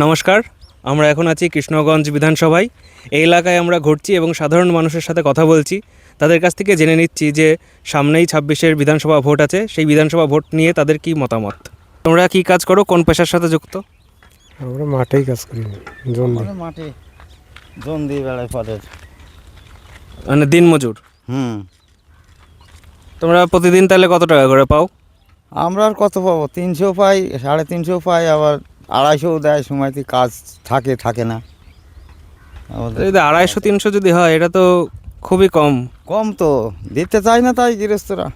নমস্কার, আমরা এখন আছি কৃষ্ণগঞ্জ বিধানসভায়। এই এলাকায় আমরা ঘুরছি এবং সাধারণ মানুষের সাথে কথা বলছি। তাদের কাছ থেকে জেনে নিচ্ছি যে সামনেই 26-এর বিধানসভা ভোট আছে, সেই বিধানসভা ভোট নিয়ে তাদের কি মতামত। তোমরা কি কাজ করো, কোন পেশার সাথে যুক্ত? আমরা মাঠেই কাজ করি, জোন দিই। মাঠে জন দিয়ে বেড়ায় পদের। মানে দিনমজুর। তোমরা প্রতিদিন তাহলে কত টাকা করে পাও? আমরা আর কত পাবো, 300 পাই, 350 পাই, আবার 250 দেয়। সময়তে কাজ থাকে না আমাদের। যদি 250-300 যদি হয়, এটা তো খুবই কম। কম তো দিতে চায় না, তাই গৃহস্থরা।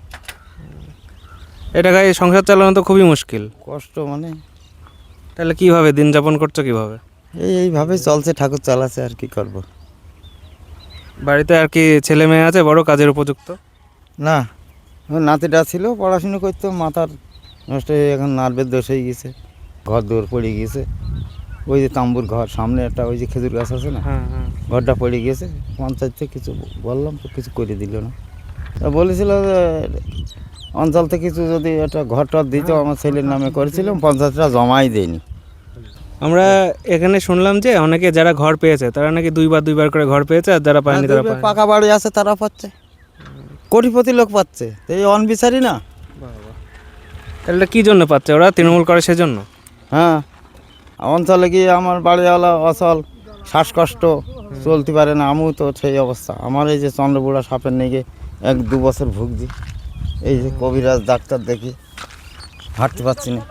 এ টাকায় সংসার চালানো তো খুবই মুশকিল। কষ্ট মানে তাহলে কীভাবে দিন যাপন করছো, কীভাবে? এইভাবে চলছে, ঠাকুর চালাচ্ছে, আর কি করব। বাড়িতে আর কি ছেলে মেয়ে আছে বড় কাজের উপযুক্ত? না, ওই নাতিটা ছিল, পড়াশুনো করতো, মাথার নষ্ট হয়ে এখন নার্ভের দোষ হয়ে গেছে, ঘর দৌড় পড়ে গিয়েছে। ওই যে তাম্বুর ঘর সামনে একটা, ওই যে খেজুর গাছ আছে না, হ্যাঁ হ্যাঁ। ঘরটা পড়ে গিয়েছে। পঞ্চায়েত থেকে কিছু বললাম তো, কিছু করে দিল না। তা বলেছিল যে অঞ্চল থেকে কিছু যদি একটা ঘর টর দিত, আমার ছেলের নামে করেছিলাম, পঞ্চায়েতটা জমাই দেয়নি। আমরা এখানে শুনলাম যে অনেকে যারা ঘর পেয়েছে তারা নাকি দুইবার করে ঘর পেয়েছে, আর যারা পায়নি তারা পায়নি। পাকা বাড়ি আছে তারা পাচ্ছে, কোটিপতি লোক পাচ্ছে, তো এই অনবিচারী না। তাহলে কি জন্য পাচ্ছে ওরা? তৃণমূল করে সেজন্য? হ্যাঁ, অঞ্চলে গিয়ে আমার বাড়িওয়ালা অচল, শ্বাসকষ্ট, চলতে পারে না। আমিও তো সেই অবস্থা। আমার এই যে চন্দ্রপুরা সাপের নেগে 1-2 বছর ভুগছি। এই যে কবিরাজ ডাক্তার দেখি, হাঁটতে পারছি না।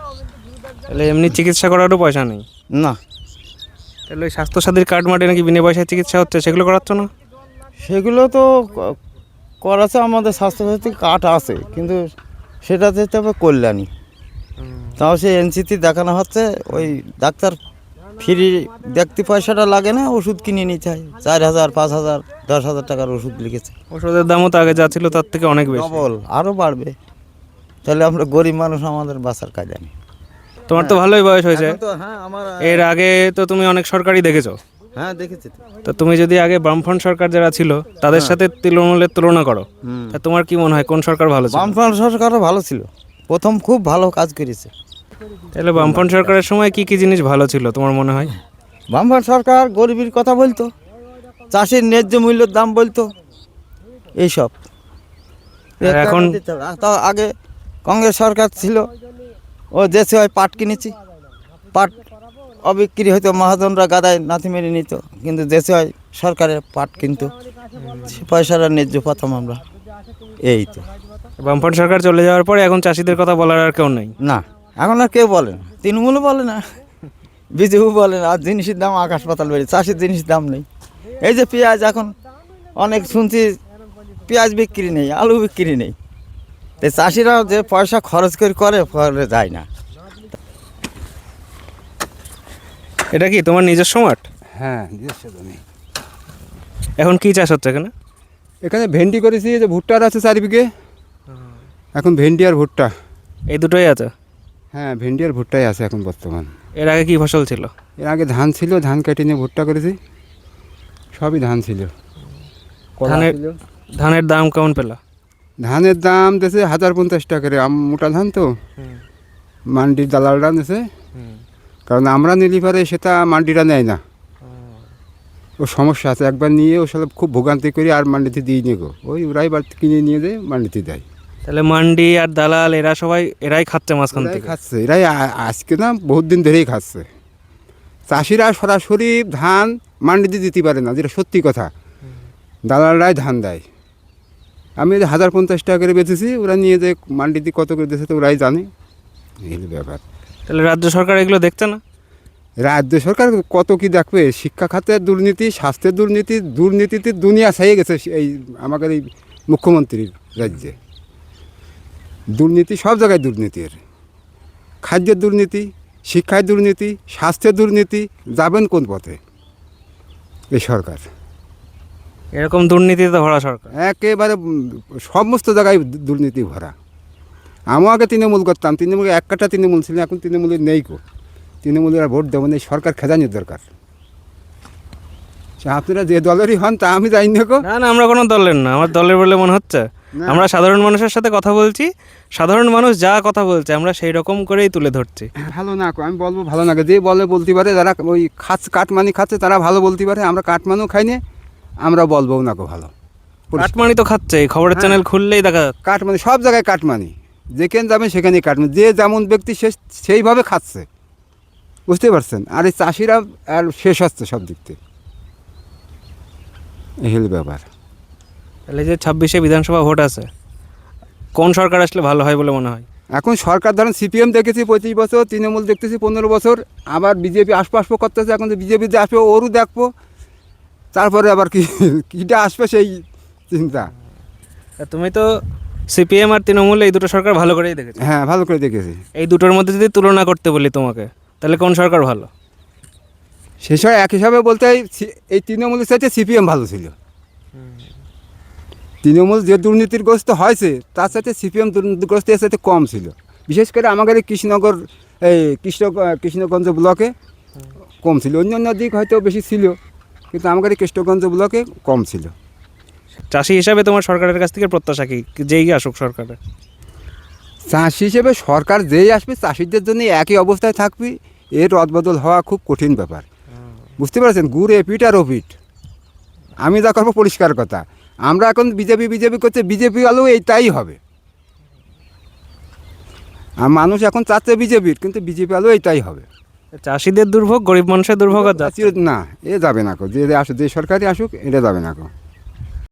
তাহলে এমনি চিকিৎসা করারও পয়সা নেই? না, তাহলে ওই স্বাস্থ্যসাথীর কার্ড মাঠে নাকি বিনা পয়সায় চিকিৎসা হচ্ছে, সেগুলো করাচ্ছ না? সেগুলো তো করাছে, আমাদের স্বাস্থ্যসাথী কার্ড আছে, কিন্তু সেটা যেতে হবে কল্যাণী। তাও সে এনসিটি দেখানো হচ্ছে, ওই ডাক্তার ফ্রি দেখতে পয়সাটা লাগে না, ওষুধ কিনে নিতে হয় 4,000, 5,000, 10,000 টাকার ওষুধ লিখেছে। ওষুধের দামও তো আগে যা ছিল তার থেকে অনেক বেশি। ডবল, আরও বাড়বে। তাহলে আমরা গরিব মানুষ, আমাদের বাঁচার কাজ নেই। তোমার তো ভালোই বয়স হয়েছে। হ্যাঁ, আমার এর আগে তো তুমি অনেক সরকারি দেখেছো। হ্যাঁ দেখেছি তো। তো তুমি যদি আগে বামফ্রন্ট সরকার যারা ছিল তাদের সাথে তৃণমূলের তুলনা করো, তা তোমার কি মনে হয় কোন সরকার ভালো ছিল? বামফ্রন্ট সরকারও ভালো ছিল, প্রথম খুব ভালো কাজ করেছে। তাহলে বামফ্রন্ট সরকারের সময় কি কি জিনিস ভালো ছিল তোমার মনে হয়? বামফ্রন্ট সরকার গরিবের কথা বলতো, চাষের ন্যায্য মূল্যের দাম বলতো, এইসব। আর এখন? তা আগে কংগ্রেস সরকার ছিল, ও দেশে হয় পাট কিনেছি, পাট অবিক্রি হয়তো, মহাজনরা গাদায় নাতি মেরে নিত, কিন্তু দেশে হয় সরকারের পাট কিনতো, সে পয়সাটা ন্যায্য পাতাম আমরা। এই তো। বামফ্রন্ট সরকার চলে যাওয়ার পরে এখন চাষিদের কথা বলার আর কেউ নেই। না, এখন আর কেউ বলে না, তৃণমূলও বলে না, বিজেপি বলে না। আর জিনিসের দাম আকাশ পাতাল বেড়ে, চাষের জিনিসের দাম নেই। এই যে পেঁয়াজ, এখন অনেক শুনছি পেঁয়াজ বিক্রি নেই, আলু বিক্রি নেই। তাই চাষিরাও যে পয়সা খরচ করে ফলে যায় না। এটা কি তোমার নিজস্ব মাঠ? হ্যাঁ, নিজস্ব জমি। এখন কি চাষ হচ্ছে এখানে? এখানে ভেন্ডি করেছি, যে ভুট্টার আছে 4 বিঘে। এখন ভেন্ডি আর ভুট্টা। এই দুটোই আছে? হ্যাঁ, ভেন্ডি আর ভুট্টাই আছে এখন বর্তমান। এর আগে কি ফসল ছিল? এর আগে ধান ছিল, ধান কেটে নিয়ে ভুট্টা করেছি, সবই ধান ছিল। কলা ধানের ছিল। ধানের দাম কেমন পেলা? ধানের দাম দিয়েছে 1,050 টাকা করে। মোটা ধান তো, মান্ডির দালালরা নিয়েছে, কারণ আমরা নিলি পারে সেটা মান্ডিরা নেয় না। ও সমস্যা আছে, একবার নিয়ে ও সব খুব ভোগান্তি করি, আর মান্ডিতে দিয়ে নিয়ে গো, ওই ওরাই বাড়িতে কিনে নিয়ে যায়, মান্ডিতে দেয়। তাহলে মান্ডি আর দালাল এরা সবাই এরাই খাচ্ছে মাঝখান এরাই থেকে? খাচ্ছে, এরাই আজকে না, বহুত দিন ধরেই খাচ্ছে। চাষিরা সরাসরি ধান মান্ডিতে দিতে পারে না, যেটা সত্যি কথা। দালালরাই ধান দেয়। আমি 1,050 টাকা করে বেচেছি, ওরা নিয়ে যে মান্ডিতে কত করে দিয়েছে তো ওরাই জানে। এই হলো ব্যাপার। তাহলে রাজ্য সরকার এগুলো দেখছে না? রাজ্য সরকার কত কি দেখবে? শিক্ষা খাতের দুর্নীতি, স্বাস্থ্যের দুর্নীতি, দুর্নীতিতে দুনিয়া ছাইয়ে গেছে এই আমাদের এই মুখ্যমন্ত্রীর রাজ্যে। দুর্নীতি সব জায়গায়, দুর্নীতির খাদ্যের দুর্নীতি, শিক্ষায় দুর্নীতি, স্বাস্থ্যের দুর্নীতি। যাবেন কোন পথে এই সরকার? এরকম দুর্নীতিতে ভরা সরকার। একেবারে সমস্ত জায়গায় দুর্নীতি ভরা। আমিও আগে তৃণমূল করতাম, তৃণমূলে এক কাটা তৃণমূল ছিল, এখন তৃণমূলের নেই কো। তৃণমূলের আর ভোট দেবো না, সরকার খেদানোর দরকার। আপনারা যে দলেরই হন তা আমি জানি না গো। না না, আমরা কোনো দলের না। আমার দলের বলে মনে হচ্ছে না। আমরা সাধারণ মানুষের সাথে কথা বলছি, সাধারণ মানুষ যা কথা বলছে আমরা সেই রকম করেই তুলে ধরছি। ভালো না আমি বলবো ভালো না, যে বলে বলতে পারে, যারা ওই কাটমানি খাচ্ছে তারা ভালো বলতে পারে, আমরা কাটমানিও খাই না, আমরা বলবো না ভালো। কাটমানি তো খাচ্ছে, খবরের হ্যাঁ। চ্যানেল খুললেই দেখা যাচ্ছে। কাটমানি সব জায়গায় কাটমানি, যেখানে যাবেন সেখানেই কাটমানি, যে যেমন ব্যক্তি সে সেইভাবে খাচ্ছে, বুঝতে পারছেন। আর এই চাষিরা আর শেষ হচ্ছে সব দিক থেকে, এই হলো ব্যাপার। তাহলে যে 26-এ বিধানসভা ভোট আছে, কোন সরকার আসলে ভালো হয় বলে মনে হয়? এখন সরকার ধরেন সিপিএম দেখেছি 25 বছর, তৃণমূল দেখতেছি 15 বছর, আবার বিজেপি আসবো করতেছে, এখন বিজেপি যে আসবে ওরও দেখবো, তারপরে আবার কীটা আসবে সেই চিন্তা। তা তুমি তো সিপিএম আর তৃণমূল এই দুটো সরকার ভালো করেই দেখেছো। হ্যাঁ ভালো করে দেখেছি। এই দুটোর মধ্যে যদি তুলনা করতে বলি তোমাকে, তাহলে কোন সরকার ভালো? শেষ হয় এক হিসাবে বলতে এই তৃণমূলের সাথে সিপিএম ভালো ছিল। তৃণমূল যে দুর্নীতিগ্রস্ত হয়েছে তার সাথে সিপিএম দুর্নীতিগ্রস্ত এর সাথে কম ছিল, বিশেষ করে আমাদের এই কৃষ্ণনগর, এই কৃষ্ণগঞ্জ ব্লকে কম ছিল। অন্যান্য দিক হয়তো বেশি ছিল, কিন্তু আমাদের এই কৃষ্ণগঞ্জ ব্লকে কম ছিল। চাষি হিসাবে তোমার সরকারের কাছ থেকে প্রত্যাশা কি, যেই আসুক সরকারে? চাষি হিসেবে সরকার যেই আসবে চাষিদের জন্য একই অবস্থায় থাকবে, এর রদবদল হওয়া খুব কঠিন ব্যাপার, বুঝতে পারছেন। গুড় এপিট আর ওপিট, আমি যা করবো পরিষ্কার কথা, আমরা এখন বিজেপি করছে, বিজেপি আলো এইটাই হবে। আর মানুষ এখন চাচ্ছে বিজেপির, কিন্তু বিজেপি আলো এইটাই হবে। চাষিদের দুর্ভোগ, গরিব মানুষের দুর্ভোগ আর যাচ্ছে। না, এ যাবে না, যে আসুক, যে সরকারই আসুক, এটা যাবে না।